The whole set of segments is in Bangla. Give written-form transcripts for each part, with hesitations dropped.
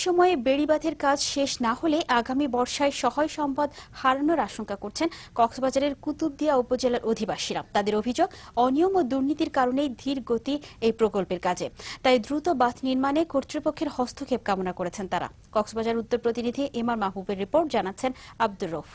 সময়ে বেড়িবাঁধের কাজ শেষ না হলে আগামী বর্ষায় সহায় সম্পদ হারানোর আশঙ্কা করছেন কক্সবাজারের কুতুবদিয়া উপজেলার অধিবাসীরা। তাদের অভিযোগ, অনিয়ম ও দুর্নীতির কারণেই ধীর গতি এই প্রকল্পের কাজে। তাই দ্রুত বাঁধ নির্মাণে কর্তৃপক্ষের হস্তক্ষেপ কামনা করেছেন তারা। কক্সবাজার উত্তর প্রতিনিধি এমআর মাহবুবের রিপোর্ট, জানাচ্ছেন আব্দুর রউফ।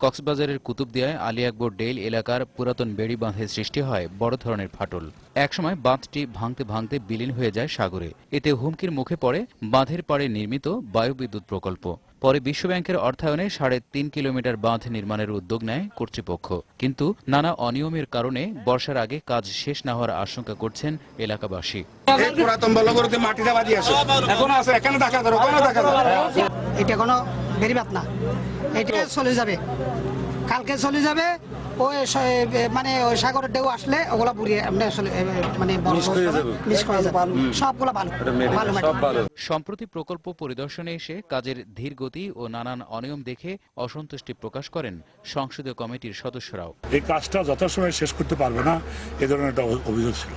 কক্সবাজারের কুতুবদিয়ায় আলী আকবর ডেইল এলাকার পুরাতন বেড়ি বাঁধে সৃষ্টি হয় বড় ধরনের ফাটল। একসময় বাঁধটি ভাঙতে ভাঙতে বিলীন হয়ে যায় সাগরে। এতে হুমকির মুখে পড়ে বাঁধের পাড়ে নির্মিত বায়ুবিদ্যুৎ প্রকল্প। পরে বিশ্বব্যাংকের অর্থায়নে ৩.৫ কিলোমিটার বাঁধ নির্মাণের উদ্যোগ নেয় কর্তৃপক্ষ। কিন্তু নানা অনিয়মের কারণে বর্ষার আগে কাজ শেষ না হওয়ার আশঙ্কা করছেন এলাকাবাসী। এটা কোনো বেড়িবাঁধ না, এটা চলে যাবে, কালকে চলে যাবে। ওই মানে ওই সাগরের ঢেউ আসলে ওগুলা বুড়িয়ে মানে সবগুলো ভালো। সম্প্রতি প্রকল্প পরিদর্শনে এসে কাজের ধীর গতি ও নানান অনিয়ম দেখে অসন্তুষ্টি প্রকাশ করেন সংসদীয় কমিটির সদস্যরাও। এই কাজটা যথাসময়ে শেষ করতে পারবে না, এ ধরনের একটা অভিযোগ ছিল।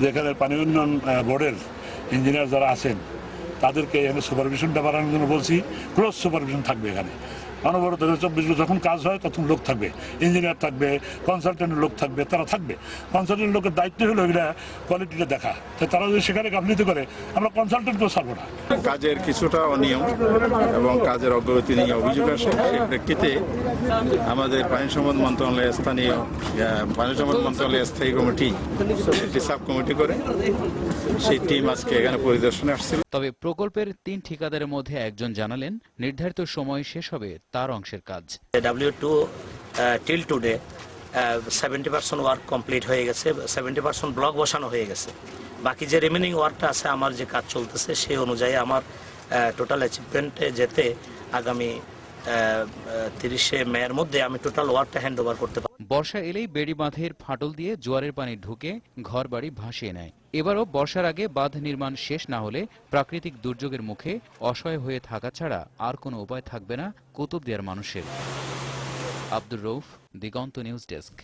যেখানে পানি উন্নয়ন বোর্ডের ইঞ্জিনিয়ার যারা আছেন তাদেরকে এখানে সুপারভিশনটা বাড়ানোর জন্য বলছি। ক্লোজ সুপারভিশন থাকবে এখানে, অনবরত 24 যখন কাজ হয় তখন লোক থাকবে, ইঞ্জিনিয়ার থাকবে, কনসালটেন্টের লোক থাকবে, তারা থাকবে। কনসালটেন্ট লোকের দায়িত্ব হলো এগুলা কোয়ালিটিটা দেখা। তাই তারা যদি সেখানে গাফিলতি করে আমরা কনসালটেন্টকেও ছাড়বো না। কাজের কিছুটা অনিয়ম এবং কাজের অগ্রগতি নিয়ে অভিযোগ আসে। সেই প্রেক্ষিতে আমাদের পানি সম্পদ মন্ত্রণালয়ের স্থায়ী কমিটি একটি সাব কমিটি করে সেই টিম আজকে এখানে পরিদর্শনে আসছিল। তবে প্রকল্পের ৩ ঠিকাদারের মধ্যে একজন জানালেন, নির্ধারিত সময় শেষ হবে তার অংশের কাজ। W2 till today 70% work complete হয়ে গেছে, 70% ব্লক বসানো হয়ে গেছে। বাকি যে রিমেনিং ওয়ার্কটা আছে, আমার যে কাজ চলতেছে সেই অনুযায়ী আমার টোটাল অ্যাচিভমেন্টে যেতে আগামী 30শে মের মধ্যে আমি টোটাল ওয়ার্কটা হ্যান্ড ওভার করতে পারব। বর্ষা এলেই বেড়ি বাঁধের ফাটল দিয়ে জোয়ারের পানি ঢুকে ঘরবাড়ি ভাসিয়ে নেয়। এবারও বর্ষার আগে বাঁধ নির্মাণ শেষ না হলে প্রাকৃতিক দুর্যোগের মুখে অসহায় হয়ে থাকা ছাড়া আর কোনো উপায় থাকবে না কুতুবদিয়ার মানুষের। আব্দুর রউফ, দিগন্ত নিউজ ডেস্ক।